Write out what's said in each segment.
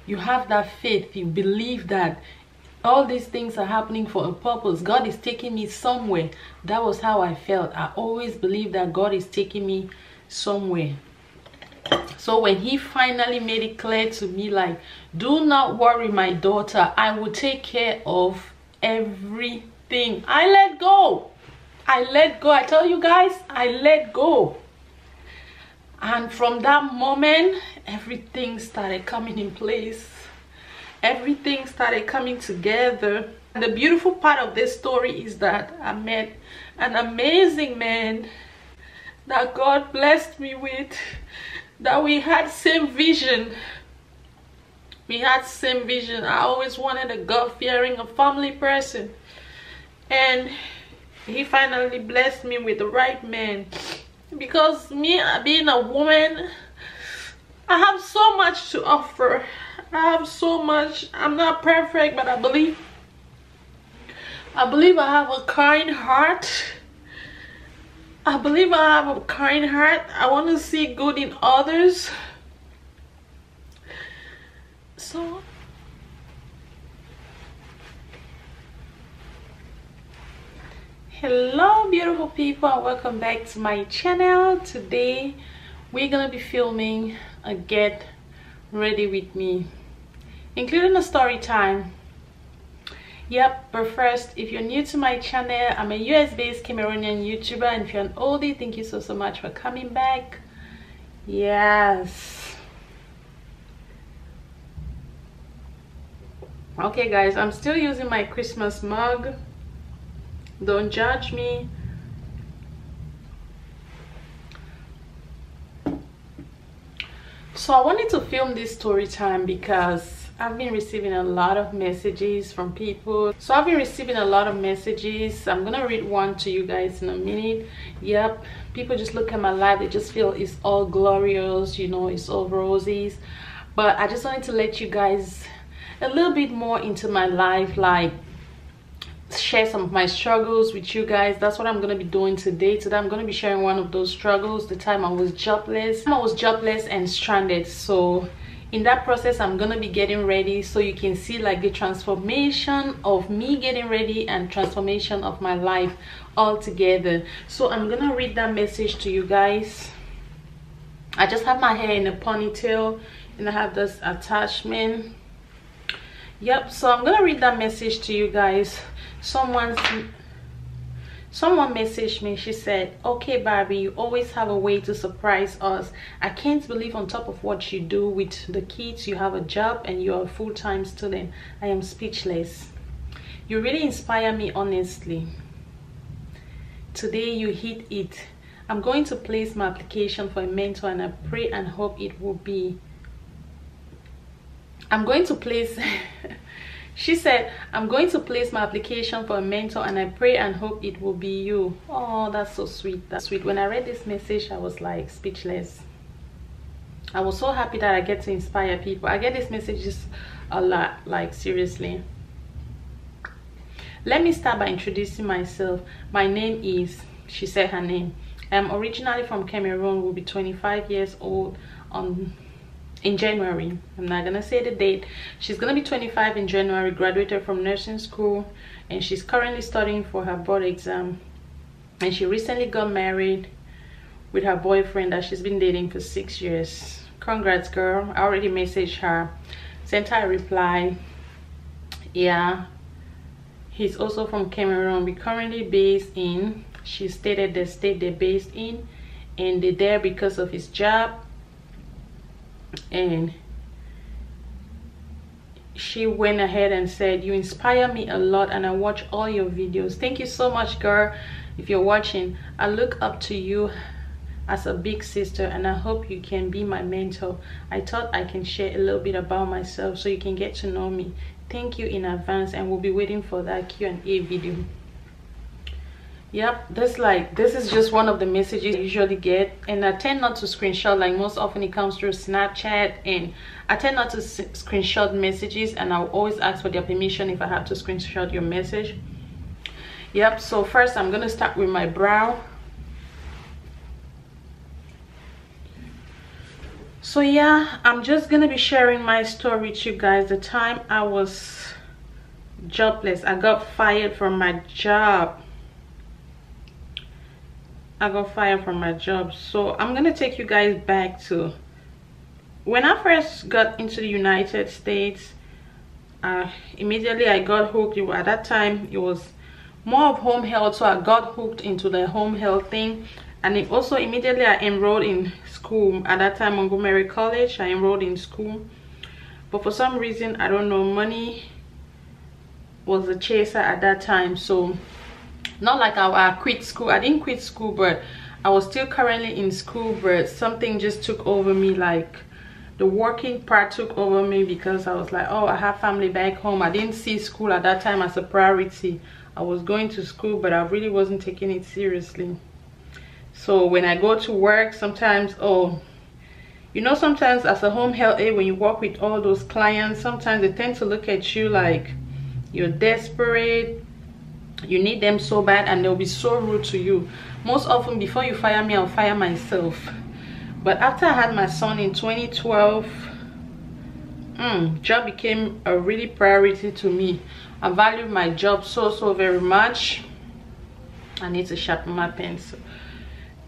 you have that faith, you believe that all these things are happening for a purpose. God is taking me somewhere. That was how I felt. I always believed that God is taking me somewhere. So when he finally made it clear to me, like, do not worry, my daughter, I will take care of everything, I let go. I let go. I tell you guys, I let go. And from that moment, everything started coming in place. Everything started coming together. And the beautiful part of this story is that I met an amazing man that God blessed me with, that we had same vision. We had same vision. I always wanted a God-fearing, a family person. And he finally blessed me with the right man. Because me being a woman, I have so much to offer. I have so much. I'm not perfect, but I believe I have a kind heart. I believe I have a kind heart. I want to see good in others. So hello beautiful people, and welcome back to my channel. Today we're gonna be filming a get ready with me, including a story time. Yep, but first, if you're new to my channel, I'm a US based Cameroonian YouTuber, and if you're an oldie, thank you so much for coming back. Yes. Okay guys, I'm still using my Christmas mug. Don't judge me. So I wanted to film this story time because I've been receiving a lot of messages from people. So I've been receiving a lot of messages. I'm gonna read one to you guys in a minute. Yep, people just look at my life, they just feel it's all glorious, you know, it's all roses. But I just wanted to let you guys a little bit more into my life, like share some of my struggles with you guys. That's what I'm gonna be doing today. I'm gonna be sharing one of those struggles, the time I was jobless. And stranded. So in that process, I'm gonna be getting ready, so you can see like the transformation of me getting ready and transformation of my life all together. So I'm gonna read that message to you guys. I just have my hair in a ponytail and I have this attachment. Yep, so I'm gonna read that message to you guys. Someone messaged me. She said, okay Barbie, you always have a way to surprise us. I can't believe on top of what you do with the kids, you have a job and you're a full-time student. I am speechless. You really inspire me, honestly. Today you hit it. I'm going to place my application for a mentor, and I pray and hope it will be. She said, I'm going to place my application for a mentor, and I pray and hope it will be you. Oh, that's so sweet. That's sweet. When I read this message, I was like speechless. I was so happy that I get to inspire people. I get these messages a lot, like seriously. Let me start by introducing myself. My name is, she said her name. I'm originally from Cameroon, will be 25 years old in January. I'm not gonna say the date. She's gonna be 25 in January, graduated from nursing school, and she's currently studying for her board exam. And she recently got married with her boyfriend that she's been dating for 6 years. Congrats, girl. I already messaged her, sent her a reply. Yeah, he's also from Cameroon. We're currently based in, she stated the state they're based in, and they're there because of his job. And she went ahead and said, you inspire me a lot and I watch all your videos. Thank you so much, girl. If you're watching, I look up to you as a big sister, and I hope you can be my mentor. I thought I can share a little bit about myself so you can get to know me. Thank you in advance, and we'll be waiting for that Q&A video. Yep, this is just one of the messages I usually get, and I tend not to screenshot. Like most often it comes through Snapchat, and I tend not to screenshot messages, and I'll always ask for their permission if I have to screenshot your message. Yep, so first I'm gonna start with my brow. So So yeah, I'm just gonna be sharing my story with you guys. The time I was jobless, I got fired from my job. So I'm gonna take you guys back to when I first got into the United States. Immediately I got hooked. At that time it was more of home health, so I got hooked into the home health thing. And it also immediately I enrolled in school. At that time, Montgomery College, I enrolled in school, but for some reason, I don't know, money was a chaser at that time. So not like I quit school. I didn't quit school, but I was still currently in school, but something just took over me. Like the working part took over me, because I was like, oh, I have family back home. I didn't see school at that time as a priority. I was going to school, but I really wasn't taking it seriously. So when I go to work, sometimes, oh, you know, sometimes as a home health aide, when you work with all those clients, sometimes they tend to look at you like you're desperate, you need them so bad, and they'll be so rude to you. Most often, before you fire me, I'll fire myself. But after I had my son in 2012, job became a really priority to me. I valued my job so very much. I need to sharpen my pencil.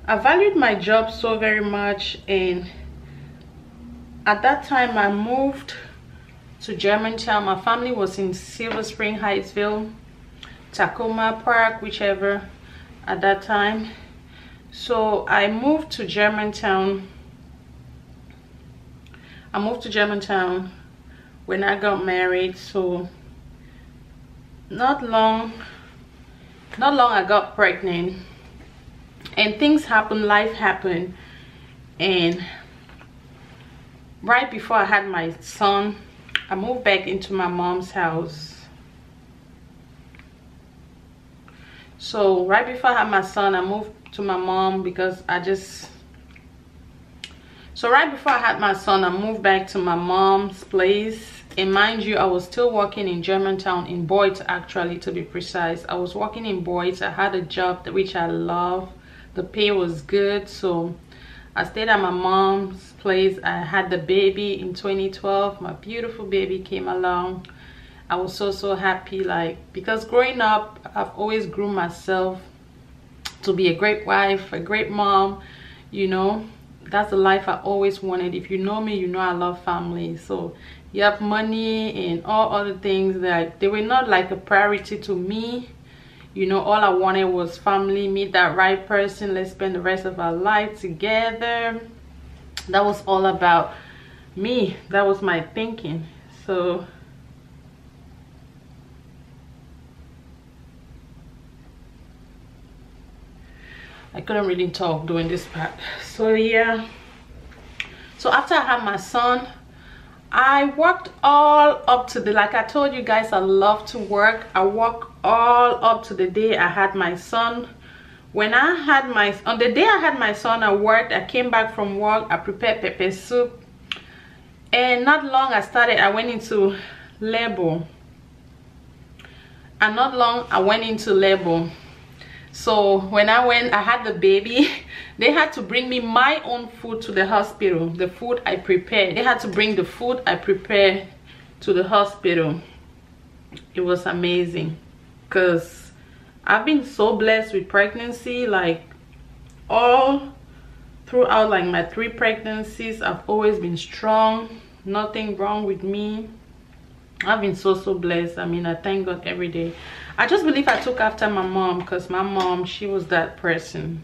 I valued my job so very much, and at that time I moved to Germantown. My family was in Silver Spring, Hyattsville, Tacoma Park, whichever at that time. So I moved to Germantown. When I got married. So not long I got pregnant, and things happened, life happened, and right before I had my son, I moved back into my mom's house. So right before I had my son, I moved to my mom because so right before I had my son, I moved back to my mom's place. And mind you, I was still working in Germantown, in Boyd's actually, to be precise. I was working in Boyd's. I had a job which I love. The pay was good, so I stayed at my mom's place. I had the baby in 2012. My beautiful baby came along. I was so happy, like, because growing up, I've always grew myself to be a great wife, a great mom. You know, that's the life I always wanted. If you know me, you know I love family. So yep, money and all other things, that they were not like a priority to me. You know, all I wanted was family, meet that right person, let's spend the rest of our life together. That was all about me. That was my thinking. So I couldn't really talk during this part. So yeah, so after I had my son, I worked all up to the, like I told you guys, I love to work. I worked all up to the day I had my son. When I had on the day I had my son, I worked. I came back from work, I prepared pepper soup, and not long I went into labor. And not long I went into labor. So when I had the baby, they had to bring me my own food to the hospital. The food I prepared, they had to bring the food I prepared to the hospital. It was amazing, because I've been so blessed with pregnancy. Like all throughout, like my 3 pregnancies, I've always been strong. Nothing wrong with me. I've been so blessed. I mean, I thank God every day. I just believe I took after my mom, because my mom, she was that person.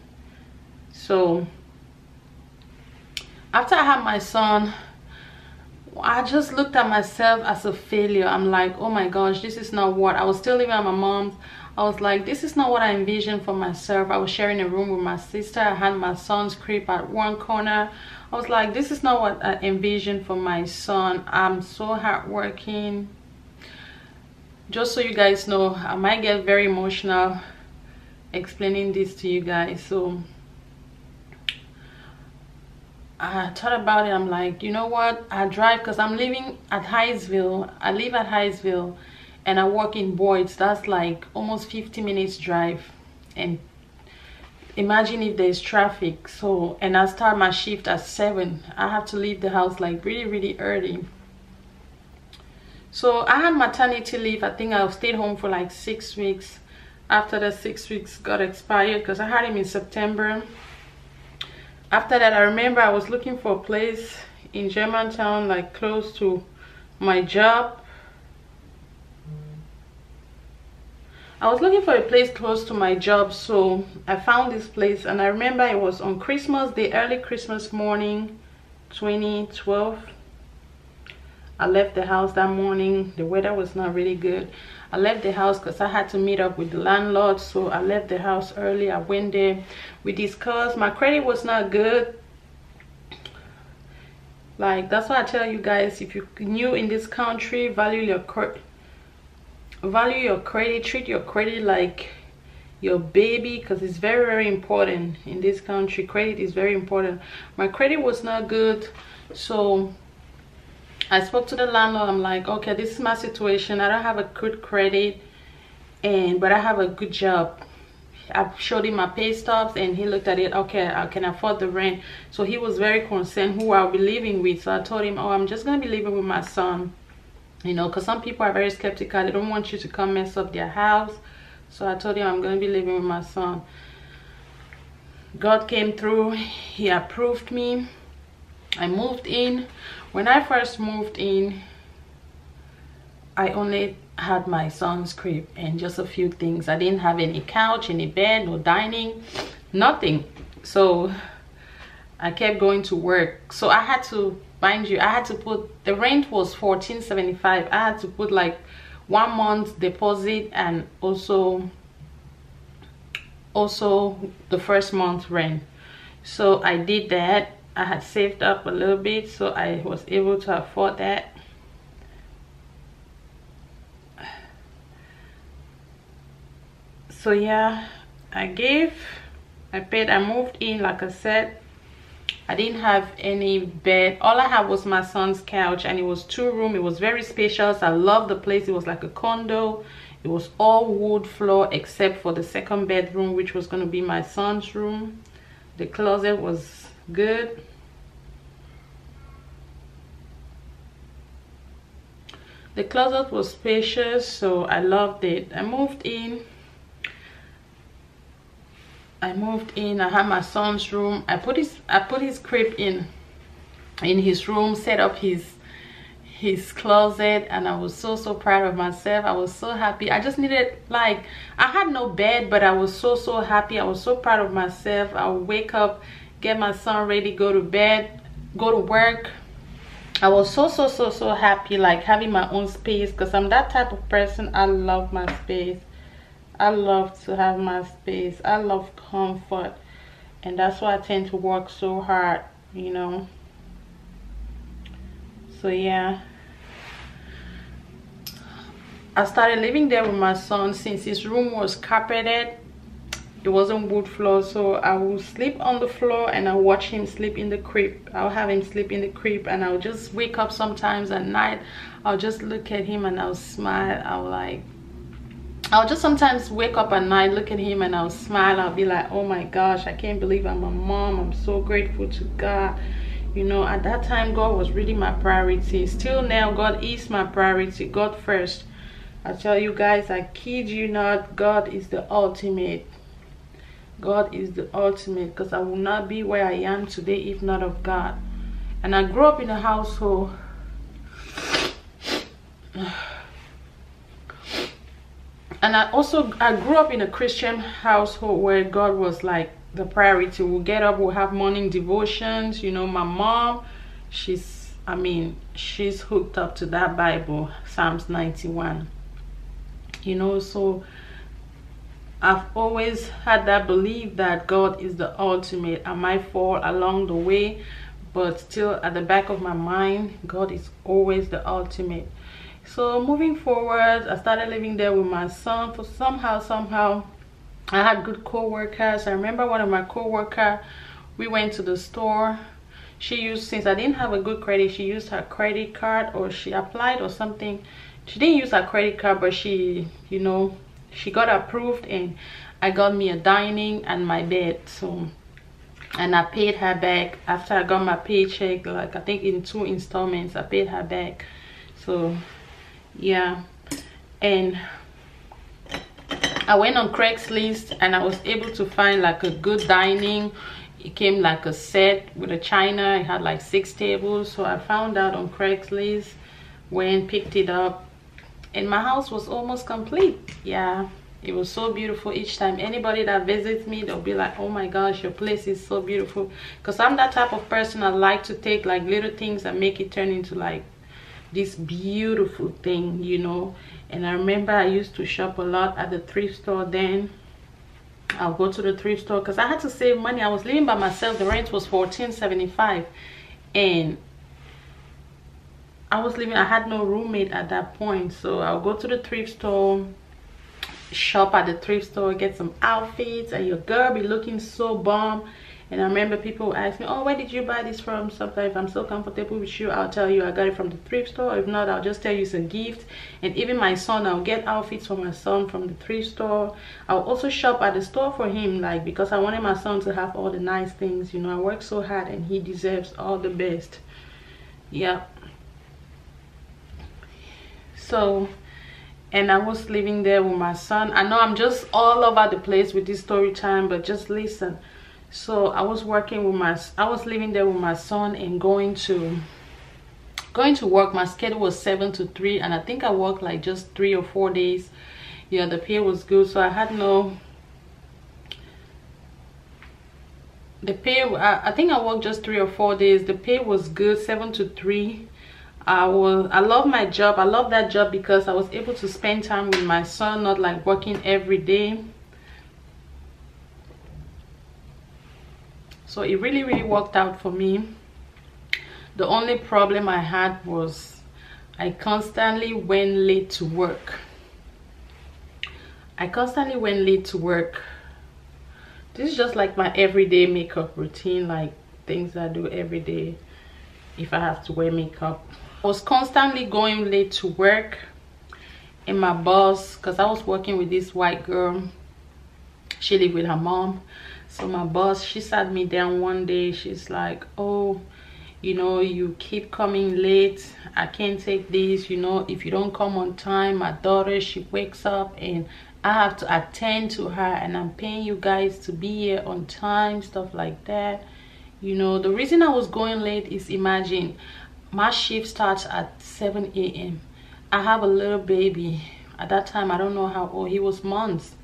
So after I had my son, I just looked at myself as a failure. I'm like, oh my gosh, this is not what I was still living at my mom's. I was like, this is not what I envisioned for myself. I was sharing a room with my sister. I had my son's crib at one corner. I was like, this is not what I envisioned for my son. I'm so hardworking. Just so you guys know, I might get very emotional explaining this to you guys. So I thought about it. I'm like, you know what, I drive, because I'm living at Hyattsville. I live at Hyattsville and I work in Boyd's. That's like almost 50 minutes drive. And imagine if there's traffic. So, and I start my shift at 7. I have to leave the house like really early. So I had maternity leave. I think I stayed home for like 6 weeks. After the 6 weeks got expired, because I had him in September. After that, I remember I was looking for a place in Germantown, like close to my job. I was looking for a place close to my job, so I found this place, and I remember it was on Christmas Day, early Christmas morning, 2012. I left the house that morning. The weather was not really good. I left the house because I had to meet up with the landlord, so I left the house early. I went there. We discussed. My credit was not good. Like, that's why I tell you guys, if you're new in this country, value your credit, treat your credit like your baby, because it's very important in this country. Credit is very important. My credit was not good, so I spoke to the landlord. I'm like, okay, this is my situation. I don't have a good credit, but I have a good job. I showed him my pay stubs, and he looked at it. Okay, I can afford the rent. So he was very concerned who I'll be living with. So I told him, oh, I'm just gonna be living with my son, you know, because some people are very skeptical. They don't want you to come mess up their house. So I told him I'm gonna be living with my son. God came through. He approved me. I moved in. When I first moved in, I only had my son's crib and just a few things. I didn't have any couch, any bed, no dining, nothing. So I kept going to work. So I had to, mind you, I had to put, the rent was $14.75. I had to put like 1 month deposit, and also the first month rent. So I did that. I had saved up a little bit, so I was able to afford that. So yeah, I paid, I moved in. Like I said, I didn't have any bed. All I had was my son's couch, and it was 2-room. It was very spacious. I loved the place. It was like a condo. It was all wood floor except for the second bedroom, which was going to be my son's room. The closet was good. The closet was spacious, so I loved it. I moved in. I had my son's room. I put his crib in his room, set up his closet, and I was so proud of myself. I was so happy. I just needed, like, I had no bed, but I was so happy. I was so proud of myself. I would wake up, get my son ready, go to bed, go to work. I was so happy, like having my own space, because I'm that type of person. I love my space. I love to have my space. I love comfort, and that's why I tend to work so hard, you know. So yeah, I started living there with my son. Since his room was carpeted, it wasn't wood floor, so I would sleep on the floor and I'll watch him sleep in the crib. I'll have him sleep in the crib, and I'll just wake up sometimes at night. I'll just look at him and I'll smile. I'll just sometimes wake up at night, look at him, and I'll smile. I'll be like, oh my gosh, I can't believe I'm a mom. I'm so grateful to God. You know, at that time, God was really my priority. Still now, God is my priority. God first. I tell you guys, I kid you not, God is the ultimate. God is the ultimate, because I will not be where I am today if not of God. And I grew up in a household. And I grew up in a Christian household where God was like the priority. We'll get up, we'll have morning devotions. You know, my mom, she's hooked up to that Bible, Psalms 91. You know, so I've always had that belief that God is the ultimate. I might fall along the way, but still at the back of my mind, God is always the ultimate. So moving forward, I started living there with my son. For somehow I had good co-workers. I remember one of my co-workers, we went to the store. She used, since I didn't have a good credit, she used her credit card, or she applied or something. She didn't use her credit card, but she, you know, she got approved, and I got me a dining and my bed. So, and I paid her back after I got my paycheck, like I think in 2 installments. I paid her back. So yeah, and I went on Craigslist and I was able to find like a good dining. It came like a set with a china. It had like 6 tables. So I found out on Craigslist, went, picked it up, and my house was almost complete. Yeah, it was so beautiful. Each time anybody that visits me, they'll be like, oh my gosh, your place is so beautiful. Because I'm that type of person. I like to take like little things and make it turn into like this beautiful thing, you know. And I remember I used to shop a lot at the thrift store then. I'll go to the thrift store because I had to save money. I was living by myself. The rent was $14.75, and I had no roommate at that point. So I'll go to the thrift store, shop at the thrift store, get some outfits, and your girl be looking so bomb. And I remember people ask me, oh, where did you buy this from? Sometimes if I'm so comfortable with you, I'll tell you I got it from the thrift store. If not, I'll just tell you it's a gift. And even my son, I'll get outfits for my son from the thrift store. I'll also shop at the store for him, like, because I wanted my son to have all the nice things. You know, I work so hard and he deserves all the best. Yeah. So, and I was living there with my son. I know I'm just all over the place with this story time, but just listen. So I was living there with my son and going to work. My schedule was 7 to 3, and I think I worked like just 3 or 4 days. Yeah, the pay was good, so I had I think I worked just 3 or 4 days. The pay was good, 7 to 3. I love my job. I love that job because I was able to spend time with my son, not like working every day. So it really worked out for me. The only problem I had was I constantly went late to work. This is just like my everyday makeup routine, like things I do every day if I have to wear makeup. I was constantly going late to work, and my boss, because I was working with this white girl, she lived with her mom. So my boss, she sat me down one day. She's like, oh, you know, you keep coming late. I can't take this. You know, if you don't come on time, my daughter, she wakes up and I have to attend to her, and I'm paying you guys to be here on time, stuff like that. You know, the reason I was going late is, imagine, my shift starts at 7 a.m. I have a little baby. At that time, I don't know how old. He was months.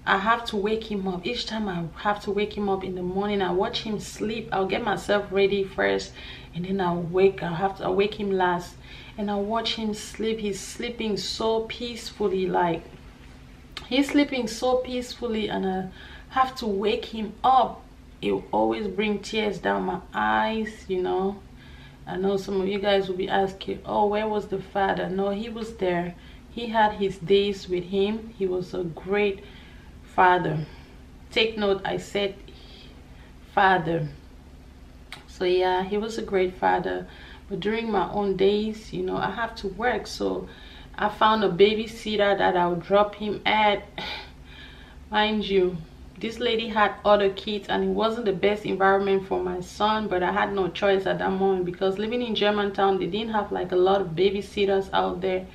I have to wake him up. Each time I have to wake him up in the morning, I watch him sleep. I'll get myself ready first, and then I'll wake him last, and I'll watch him sleep. He's sleeping so peacefully, like he's sleeping so peacefully, and I have to wake him up. It will always bring tears down my eyes, you know. I know some of you guys will be asking, oh, where was the father? No, he was there. He had his days with him. He was a great father. Take note, I said father. So yeah, he was a great father. But during my own days, you know, I have to work. So I found a babysitter that I'll drop him at. Mind you, this lady had other kids, and it wasn't the best environment for my son, but I had no choice at that moment, because living in Germantown, they didn't have like a lot of babysitters out there,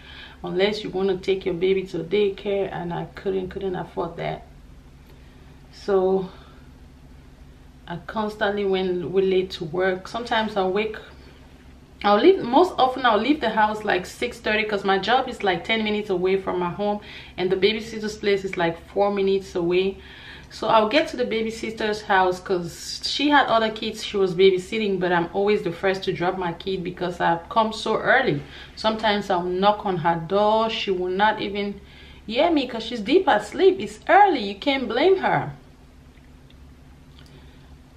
unless you want to take your baby to daycare, and I couldn't afford that. So I constantly went late to work. Sometimes I'll leave the house like 6:30, because my job is like 10 minutes away from my home, and the babysitter's place is like 4 minutes away. So I'll get to the babysitter's house, because she had other kids she was babysitting, but I'm always the first to drop my kid because I've come so early. Sometimes I'll knock on her door. She will not even hear me because she's deep asleep. It's early. You can't blame her.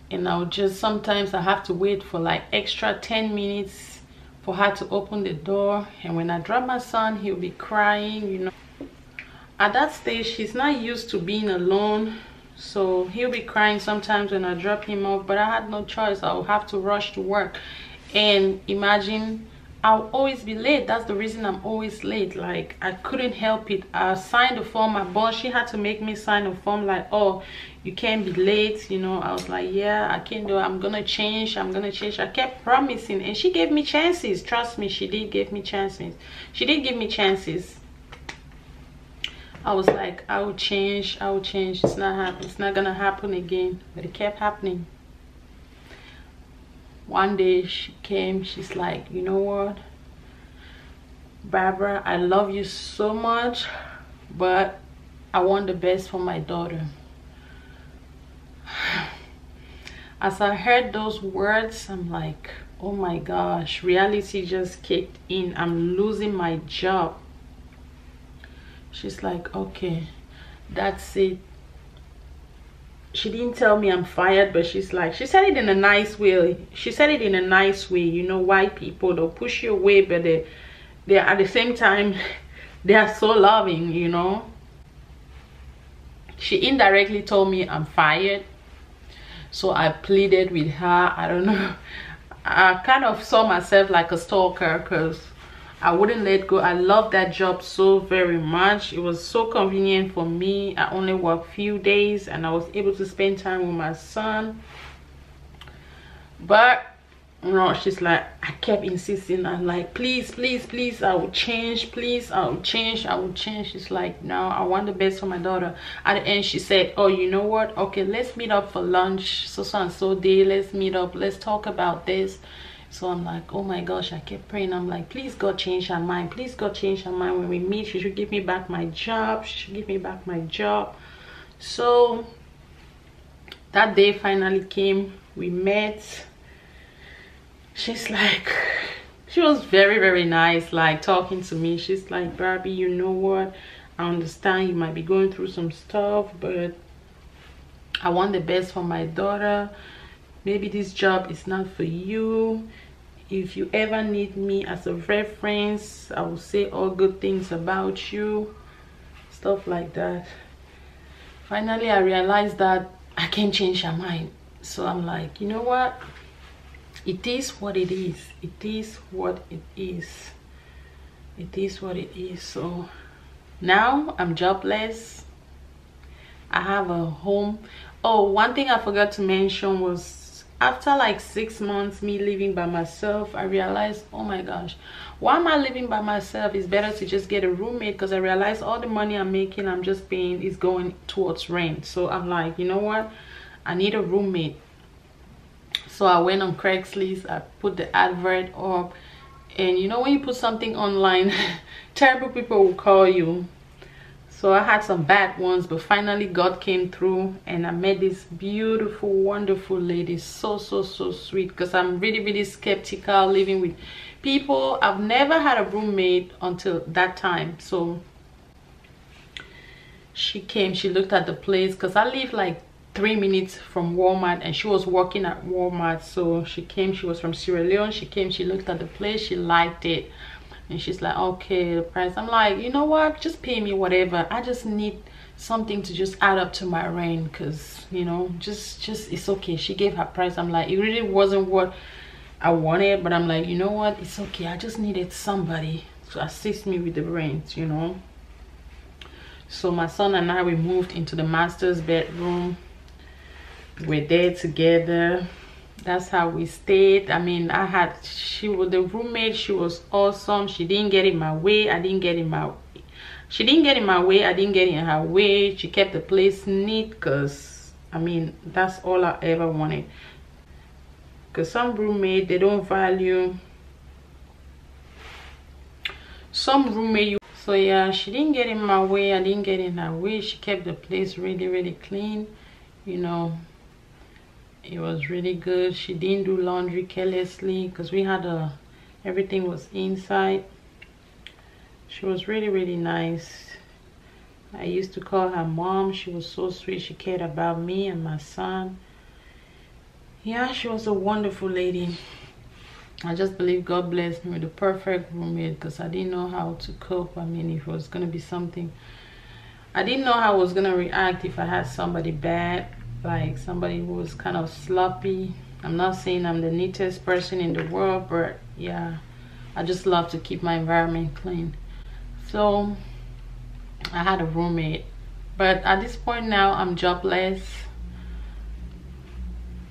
And sometimes I have to wait for like extra 10 minutes for her to open the door. And when I drop my son, he'll be crying, you know. At that stage, he's not used to being alone. So he'll be crying sometimes when I drop him off, but I had no choice. I'll have to rush to work. And imagine, I'll always be late. That's the reason I'm always late. Like, I couldn't help it. I signed the form. My boss, she had to make me sign a form like, oh, you can't be late, you know. I was like, yeah, I can't do it. I'm gonna change. I kept promising, and she gave me chances. Trust me, she did give me chances. She did give me chances. I was like, I will change. It's not gonna happen again. But it kept happening. One day she came, she's like, you know what, Barbara, I love you so much, but I want the best for my daughter. As I heard those words, I'm like, oh my gosh, reality just kicked in. I'm losing my job. She's like, okay, that's it. She didn't tell me I'm fired, but she's like, she said it in a nice way. She said it in a nice way. You know, white people, they'll push you away, but they're at the same time, they are so loving, you know. She indirectly told me I'm fired. So I pleaded with her. I don't know. I kind of saw myself like a stalker because I wouldn't let go. I love that job so very much. It was so convenient for me. I only worked few days and I was able to spend time with my son. But no, she's like, I kept insisting. I'm like, please, I will change. Please, I will change. She's like, no, I want the best for my daughter. At the end, she said, oh, you know what? Okay, let's meet up for lunch. So and so day, let's meet up. Let's talk about this. So I'm like, oh my gosh, I kept praying. I'm like, please God change her mind. Please God change her mind. When we meet, she should give me back my job. So that day finally came. We met. She's like, she was very, very nice, like talking to me. She's like, Barbie, you know what? I understand you might be going through some stuff, but I want the best for my daughter. Maybe this job is not for you. If you ever need me as a reference, I will say all good things about you. Stuff like that. Finally, I realized that I can't change her mind. So I'm like, you know what? It is what it is. It is what it is. It is what it is. So now I'm jobless. I have a home. Oh, one thing I forgot to mention was after like 6 months me living by myself, I realized, oh my gosh, why am I living by myself? It's better to just get a roommate, because I realized all the money I'm making, I'm just paying, is going towards rent. So I'm like, you know what? I need a roommate. So I went on Craigslist, I put the advert up, and you know when you put something online, terrible people will call you. So I had some bad ones, but finally God came through and I met this beautiful, wonderful lady. So sweet, because I'm really, really skeptical living with people. I've never had a roommate until that time. So she came, she looked at the place, because I live like 3 minutes from Walmart and she was working at Walmart. So she came, she was from Sierra Leone. She came, she looked at the place, she liked it, and she's like, okay, the price. I'm like, you know what, just pay me whatever. I just need something to just add up to my rent, because you know, just it's okay. She gave her price. I'm like, it really wasn't what I wanted, but I'm like, you know what, it's okay. I just needed somebody to assist me with the rent, you know. So my son and I, we moved into the master's bedroom. We're there together. That's how we stayed. I mean, she was the roommate. She was awesome. She didn't get in my way. I didn't get in my she didn't get in my way. I didn't get in her way. She kept the place neat, because I mean, that's all I ever wanted. Because some roommate, they don't value. Some roommate, so yeah, she didn't get in my way. I didn't get in her way. She kept the place really, really clean, you know. It was really good. She didn't do laundry carelessly, because we had everything was inside. She was really, really nice. I used to call her mom. She was so sweet. She cared about me and my son. Yeah, she was a wonderful lady. I just believe God blessed me with the perfect roommate, because I didn't know how to cope. I mean, if it was gonna be something, I didn't know how I was gonna react if I had somebody bad, like somebody who was kind of sloppy. I'm not saying I'm the neatest person in the world, but yeah, I just love to keep my environment clean. So I had a roommate, but at this point now I'm jobless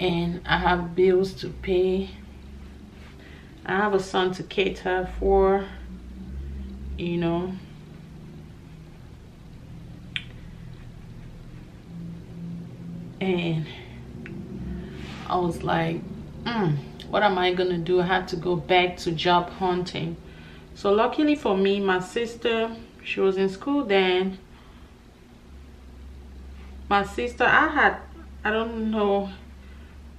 and I have bills to pay. I have a son to cater for, you know. And I was like, what am I gonna do? I had to go back to job hunting. So luckily for me, my sister, she was in school then. My sister, I don't know,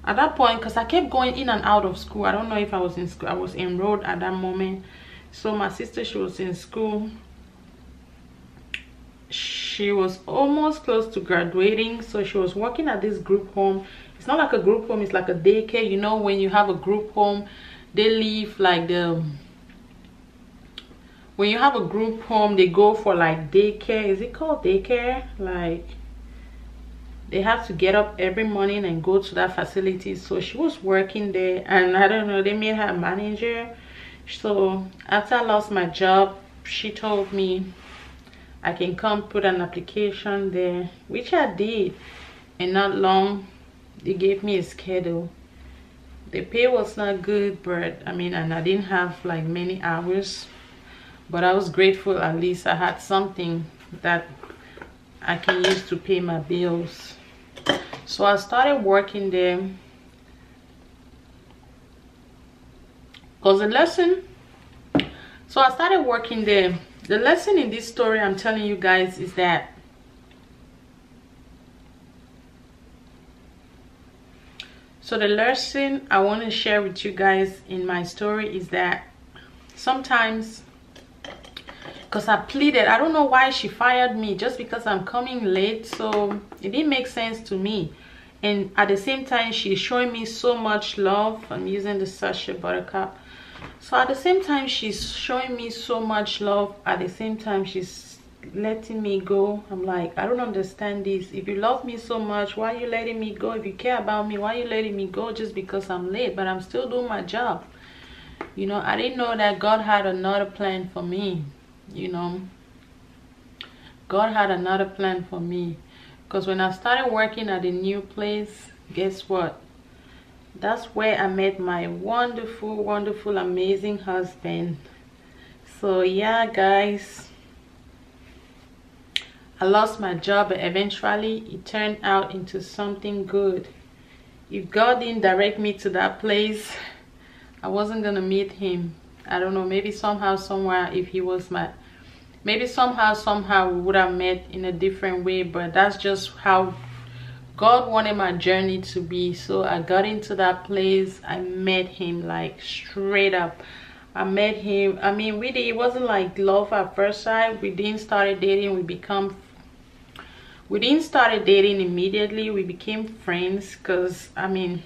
at that point, because I kept going in and out of school. I don't know if I was in school. I was enrolled at that moment. So my sister, she was in school. She was almost close to graduating. So she was working at this group home. It's not like a group home, it's like a daycare. You know, when you have a group home, they leave like when you have a group home, they go for like daycare. Is it called daycare? Like, they have to get up every morning and go to that facility. So she was working there, and I don't know, they made her a manager. So after I lost my job, she told me I can come put an application there, which I did. And not long, they gave me a schedule. The pay was not good, but I mean, and I didn't have like many hours, but I was grateful. At least I had something that I can use to pay my bills. So I started working there. Because the lesson, so I started working there. The lesson in this story I'm telling you guys is that so the lesson I want to share with you guys in my story is that sometimes, because I pleaded, I don't know why she fired me, just because I'm coming late. So it didn't make sense to me. And at the same time, she's showing me so much love. I'm using the sachet buttercup. So at the same time, she's showing me so much love. At the same time, she's letting me go. I'm like, I don't understand this. If you love me so much, why are you letting me go? If you care about me, why are you letting me go just because I'm late? But I'm still doing my job. You know, I didn't know that God had another plan for me. You know, God had another plan for me. Because when I started working at a new place, guess what? That's where I met my wonderful, wonderful, amazing husband. So yeah, guys, I lost my job, but eventually it turned out into something good. If God didn't direct me to that place, I wasn't gonna meet him. I don't know, maybe somehow, somewhere, if he was my, maybe somehow we would have met in a different way. But that's just how God wanted my journey to be. So I got into that place. I met him, like straight up. I met him. I mean, it wasn't like love at first sight. We didn't start dating. We didn't start dating immediately. We became friends, because I mean,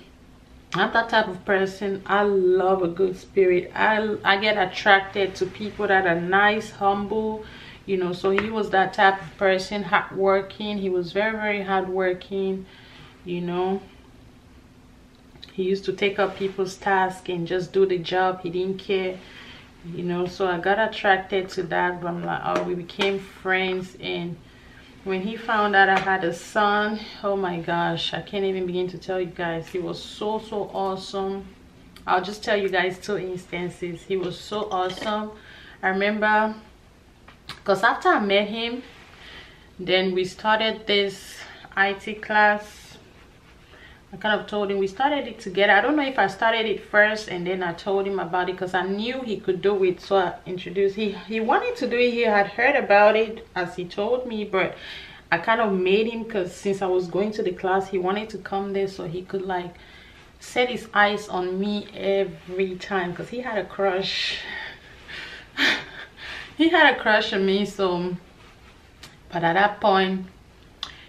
I'm that type of person. I love a good spirit. I get attracted to people that are nice, humble, you know. So he was that type of person, hardworking. He was very, very hardworking, you know. He used to take up people's tasks and just do the job. He didn't care, you know. So I got attracted to that. But I'm like, oh, we became friends. And when he found out I had a son, oh my gosh, I can't even begin to tell you guys. He was so awesome. I'll just tell you guys 2 instances. He was so awesome. I remember, because after I met him, then we started this IT class. I kind of told him, we started it together. I don't know if I started it first and then I told him about it, because I knew he could do it. So I introduced, he wanted to do it. He had heard about it, as he told me, but I kind of made him, because since I was going to the class, he wanted to come there so he could like set his eyes on me every time, because he had a crush. He had a crush on me. So, but at that point,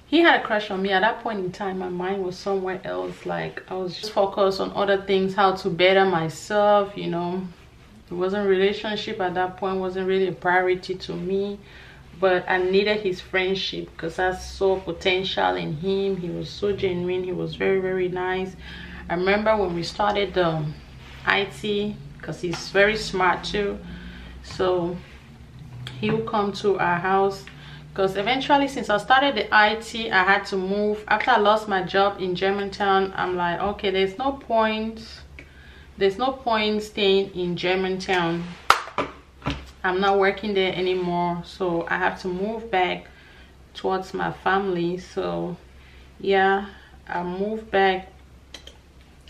he had a crush on me. At that point in time, my mind was somewhere else. Like, I was just focused on other things, how to better myself, you know. It wasn't relationship at that point, wasn't really a priority to me. But I needed his friendship, because I saw potential in him. He was so genuine. He was very, very nice. I remember when we started the IT because he's very smart too. So he will come to our house, because eventually, since I started the IT, I had to move. After I lost my job in Germantown, I'm like, okay, there's no point staying in Germantown. I'm not working there anymore, so I have to move back towards my family. So yeah, I moved back.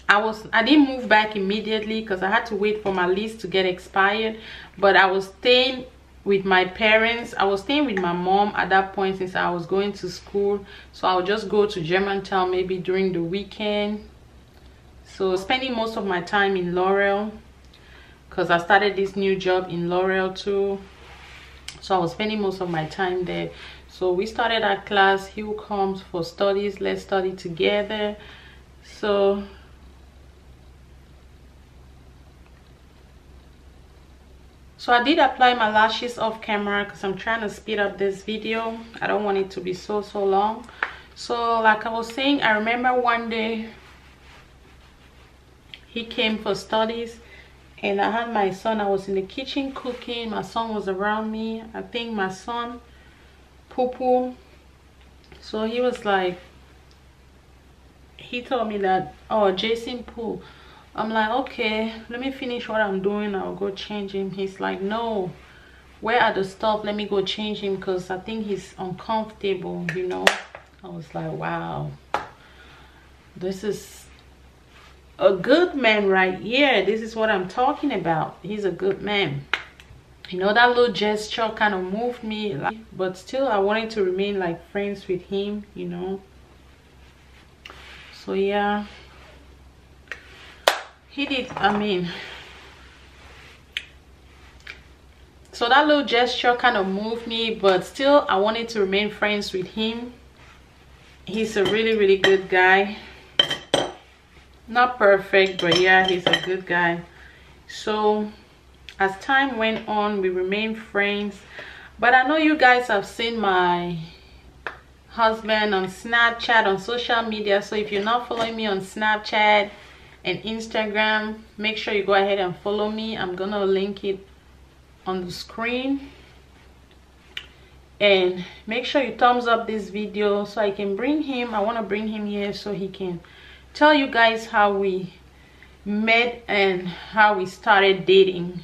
I didn't move back immediately because I had to wait for my lease to get expired, but I was staying with my parents. I was staying with my mom at that point, since I was going to school. So I would just go to Germantown maybe during the weekend. So spending most of my time in Laurel, because I started this new job in Laurel too. So I was spending most of my time there. So we started our class. He comes for studies. Let's study together. So I did apply my lashes off camera because I'm trying to speed up this video. I don't want it to be so long. So like I was saying, I remember one day he came for studies, and I had my son. I was in the kitchen cooking. My son was around me. I think my son poo-poo. So he was like, he told me that, oh, Jason poo. I'm like, okay, let me finish what I'm doing, I'll go change him. He's like, no, where are the stuff? Let me go change him, because I think he's uncomfortable, you know. I was like, wow, this is a good man right here. This is what I'm talking about. He's a good man. You know, that little gesture kind of moved me, like, but still I wanted to remain like friends with him, you know. So yeah, he did, I mean, so that little gesture kind of moved me, but still I wanted to remain friends with him. He's a really good guy. Not perfect, but yeah, he's a good guy. So as time went on, we remained friends. But I know you guys have seen my husband on Snapchat, on social media. So if you're not following me on Snapchat and Instagram, make sure you go ahead and follow me. I'm gonna link it on the screen. And make sure you thumbs up this video so I can bring him. I want to bring him here so he can tell you guys how we met and how we started dating,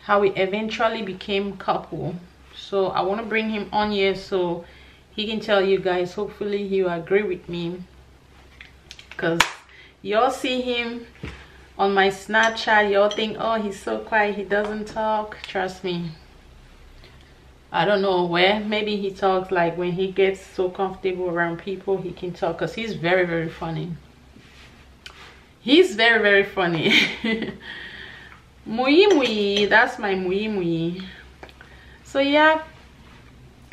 how we eventually became couple. So I want to bring him on here so he can tell you guys. Hopefully he'll agree with me, because y'all see him on my Snapchat, y'all think, oh, he's so quiet, he doesn't talk. Trust me, I don't know where. Maybe he talks like when he gets so comfortable around people, he can talk, because he's very funny. He's very funny. Muyi muyi, that's my muyi muyi. So yeah,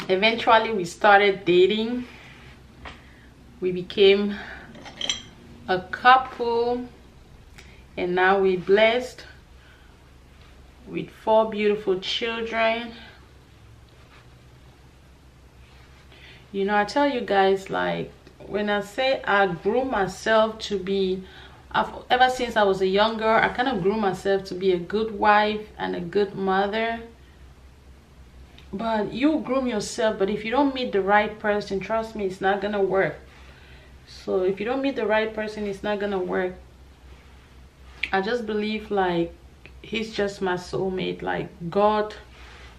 eventually we started dating. We became a couple, and now we're blessed with 4 beautiful children. You know, I tell you guys, like, when I say I grew myself to be, ever since I was a young girl, I kind of grew myself to be a good wife and a good mother. But you groom yourself, but if you don't meet the right person, trust me, it's not gonna work. So if you don't meet the right person, it's not gonna work. I just believe like he's just my soulmate. Like, God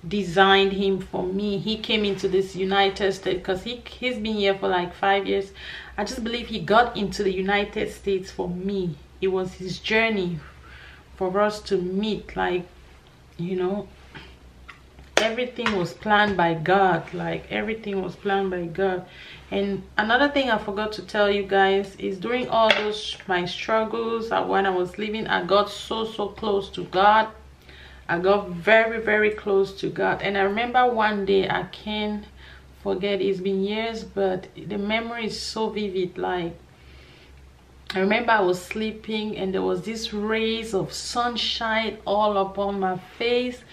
designed him for me. He came into this United States because he's been here for like 5 years. I just believe he got into the United States for me. It was his journey for us to meet. Like, you know, everything was planned by God. Like, everything was planned by God. And another thing I forgot to tell you guys is, during all those my struggles, when I was living, I got so close to God. I got very close to God. And I remember one day, I can't forget, it's been years, but the memory is so vivid. Like, I remember I was sleeping and there was this rays of sunshine all upon my face,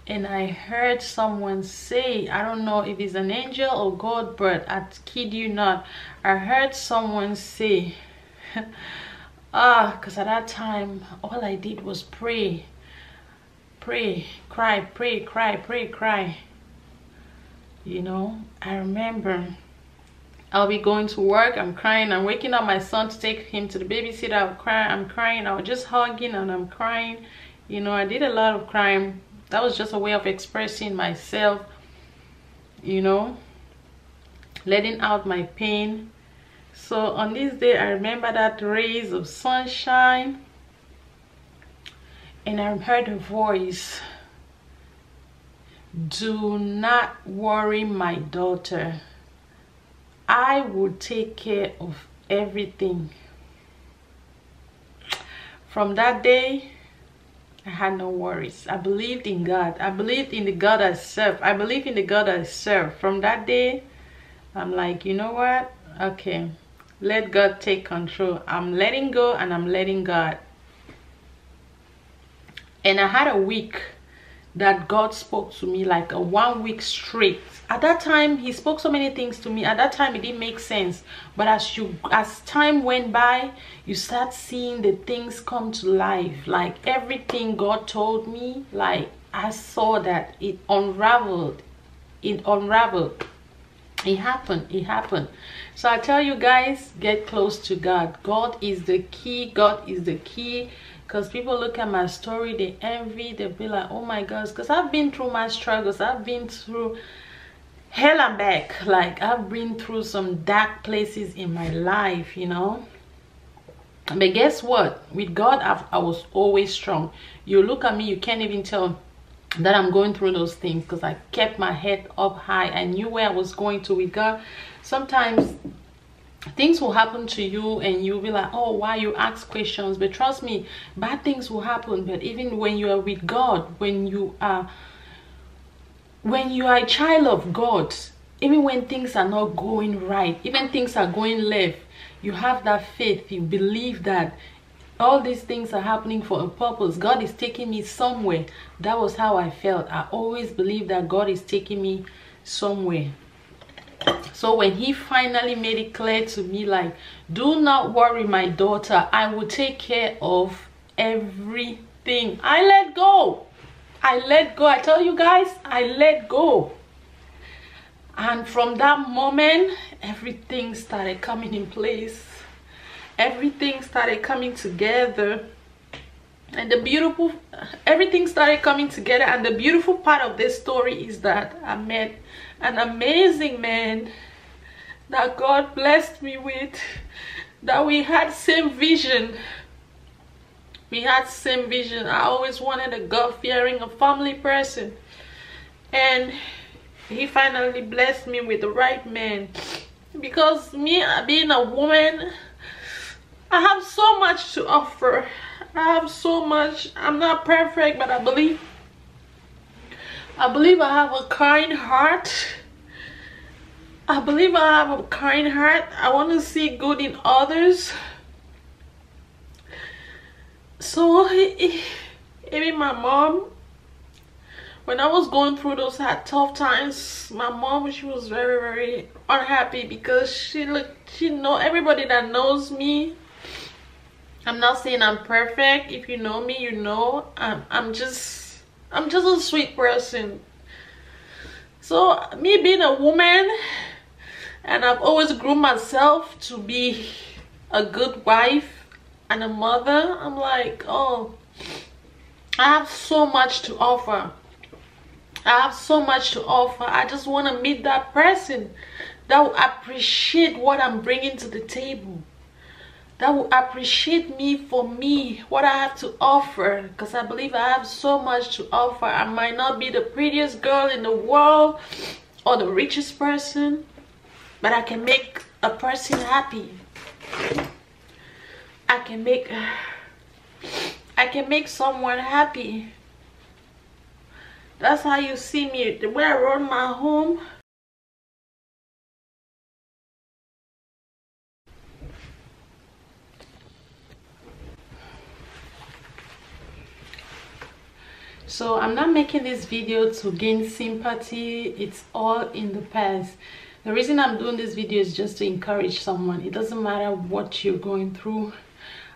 and I heard someone say, I don't know if it's an angel or God, but I kid you not, I heard someone say Because at that time all I did was pray, cry, cry. You know, I remember I'll be going to work, I'm crying, I'm waking up my son to take him to the babysitter, I'm crying, I was just hugging and I'm crying. You know, I did a lot of crying. That was just a way of expressing myself, you know, letting out my pain. So on this day, I remember that rays of sunshine, and I heard a voice, "Do not worry, my daughter. I will take care of everything." From that day, I had no worries. I believed in God. I believed in the God I serve. I believe in the God I serve. From that day, I'm like, you know what? Okay, let God take control. I'm letting go and I'm letting God. And I had a week that God spoke to me, like a 1 week straight. At that time, he spoke so many things to me. At that time, it didn't make sense. But as time went by, you start seeing the things come to life. Like everything God told me, like I saw that it unraveled. It unraveled. It happened. So I tell you guys, get close to God. God is the key. God is the key. Because people look at my story, they envy, they be like, oh my gosh, because I've been through my struggles, I've been through hell and back. Like I've been through some dark places in my life, you know. But guess what? With God, I was always strong. You look at me, you can't even tell that I'm going through those things, because I kept my head up high. I knew where I was going to with God. Sometimes things will happen to you and you'll be like, oh, why you ask questions? But trust me, bad things will happen. But even when you are with God, when you are a child of God, even when things are not going right, even things are going left, you have that faith. You believe that all these things are happening for a purpose. God is taking me somewhere. That was how I felt. I always believed that God is taking me somewhere. So when he finally made it clear to me, like, do not worry, my daughter, I will take care of everything, I let go. I tell you guys, I let go. And from that moment, everything started coming in place. Everything started coming together. And everything started coming together. And the beautiful part of this story is that I met an amazing man that God blessed me with, that we had same vision. We had same vision. I always wanted a God-fearing, a family person. And he finally blessed me with the right man. Because me, being a woman, I have so much to offer. I have so much. I'm not perfect, but I believe I have a kind heart. I believe I have a kind heart. I want to see good in others. So even my mom, when I was going through those tough times, my mom, she was very, very unhappy, because she know everybody that knows me. I'm not saying I'm perfect. If you know me, you know I'm just a sweet person. So me being a woman, and I've always groomed myself to be a good wife and a mother, I'm like, oh, I have so much to offer. I have so much to offer. I just want to meet that person that will appreciate what I'm bringing to the table, that will appreciate me for me, what I have to offer. Because I believe I have so much to offer. I might not be the prettiest girl in the world or the richest person, but I can make a person happy. I can make someone happy. That's how you see me, the way I run my home. So I'm not making this video to gain sympathy. It's all in the past. The reason I'm doing this video is just to encourage someone. It doesn't matter what you're going through.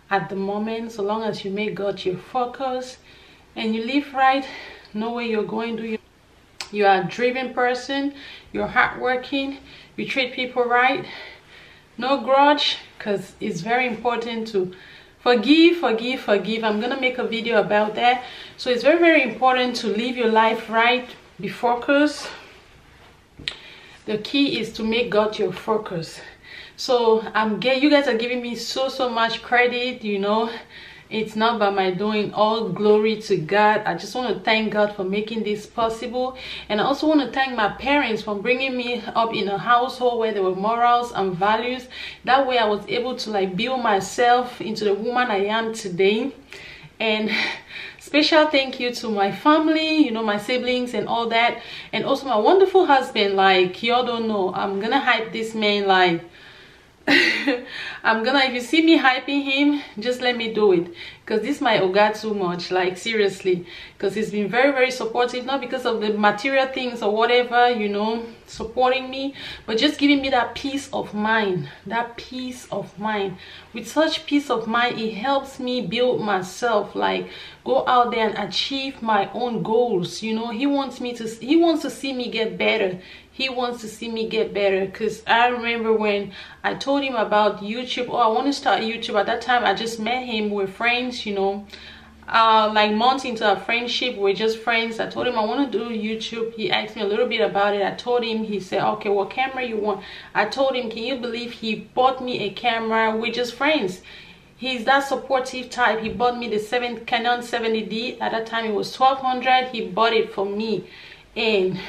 at the moment. So long as you make God your focus and you live right, know where you're going to. You are a driven person, you're hardworking, you treat people right, no grudge, because it's very important to forgive. I'm gonna make a video about that. So it's very important to live your life right, be focused. The key is to make God your focus. So you guys are giving me so much credit, you know. It's not by my doing. All glory to God. I just want to thank God for making this possible. And I also want to thank my parents for bringing me up in a household where there were morals and values. That way I was able to like build myself into the woman I am today. And special thank you to my family, you know, my siblings and all that. And also my wonderful husband. Like, y'all don't know, I'm gonna hype this man like if you see me hyping him, just let me do it, because this might oga too much, like seriously, because he's been very supportive, not because of the material things or whatever, you know, supporting me, but just giving me that peace of mind. With such peace of mind, it helps me build myself, like go out there and achieve my own goals. You know, he wants to see me get better. He wants to see me get better, because I remember when I told him about YouTube. Oh, I want to start YouTube. At that time I just met him, we're friends, you know, like months into our friendship, we're just friends. I told him I want to do YouTube. He asked me a little bit about it. I told him. He said, okay, what camera you want? I told him, can you believe he bought me a camera? We're just friends. He's that supportive type. He bought me the Canon 70D. At that time it was $1,200. He bought it for me, and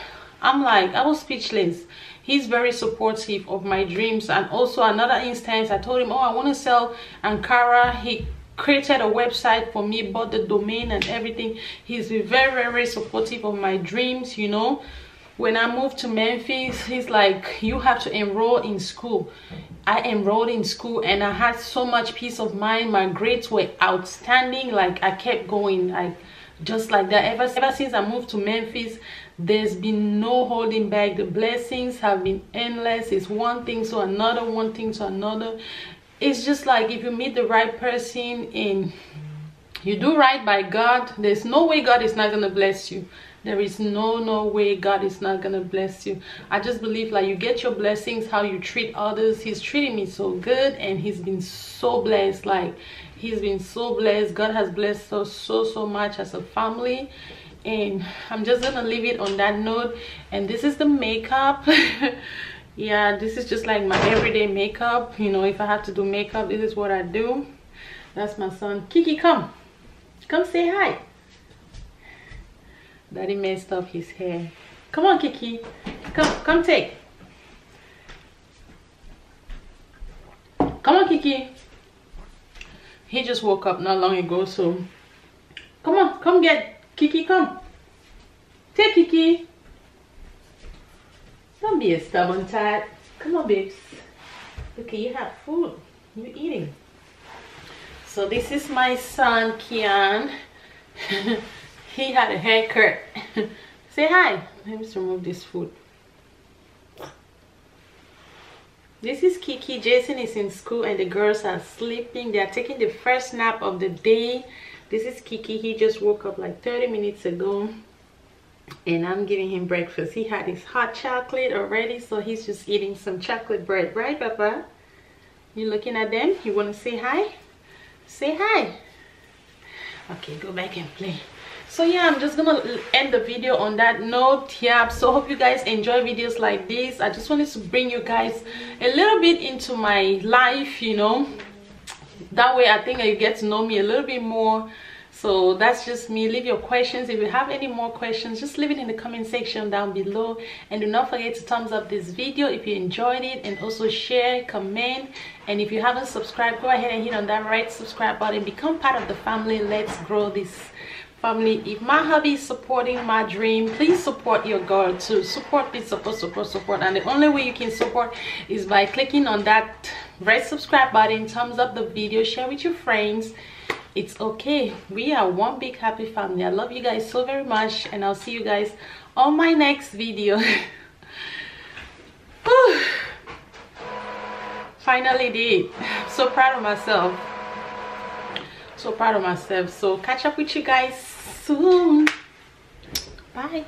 I'm like, I was speechless. He's very supportive of my dreams. And also another instance, I told him, oh, I want to sell Ankara. He created a website for me, bought the domain and everything. He's been very supportive of my dreams, you know. When I moved to Memphis, he's like, you have to enroll in school. I enrolled in school and I had so much peace of mind. My grades were outstanding. Like, I kept going, like just like that. Ever since I moved to Memphis, there's been no holding back. The blessings have been endless. It's one thing to another, one thing to another. It's just like, if you meet the right person and you do right by God, there's no way God is not gonna bless you. There is no way God is not gonna bless you. I just believe like you get your blessings how you treat others. He's treating me so good, and he's been so blessed. Like, he's been so blessed. God has blessed us so much as a family. And I'm just gonna leave it on that note. And this is the makeup. Yeah, this is just like my everyday makeup. You know, if I have to do makeup, this is what I do. That's my son. Kiki, come say hi. Daddy messed up his hair. Come on, Kiki, come take. Come on, Kiki. He just woke up not long ago, so come on, come get Kiki. Come take Kiki. Don't be a stubborn tat. Come on, babes. Look, you have food. You're eating. So this is my son, Kian. He had a haircut. Say hi. Let me just remove this food. This is Kiki. Jason is in school and the girls are sleeping. They are taking the first nap of the day. This is Kiki. He just woke up like 30 minutes ago. And I'm giving him breakfast. He had his hot chocolate already, so he's just eating some chocolate bread. Right, Papa? You looking at them? You want to say hi? Say hi. Okay, go back and play. So yeah, I'm just gonna end the video on that note. Yeah, so hope you guys enjoy videos like this. I just wanted to bring you guys a little bit into my life, you know. That way I think you get to know me a little bit more. So that's just me. Leave your questions. If you have any more questions, just leave it in the comment section down below. And do not forget to thumbs up this video if you enjoyed it, and also share, comment. And if you haven't subscribed, go ahead and hit on that right subscribe button. Become part of the family. Let's grow this family. If my hubby is supporting my dream, please support your girl too. Support, please, support. And the only way you can support is by clicking on that red subscribe button, thumbs up the video, share with your friends. It's okay. We are one big happy family. I love you guys so very much, and I'll see you guys on my next video. Finally did. I'm so proud of myself. So proud of myself. So catch up with you guys soon. Bye.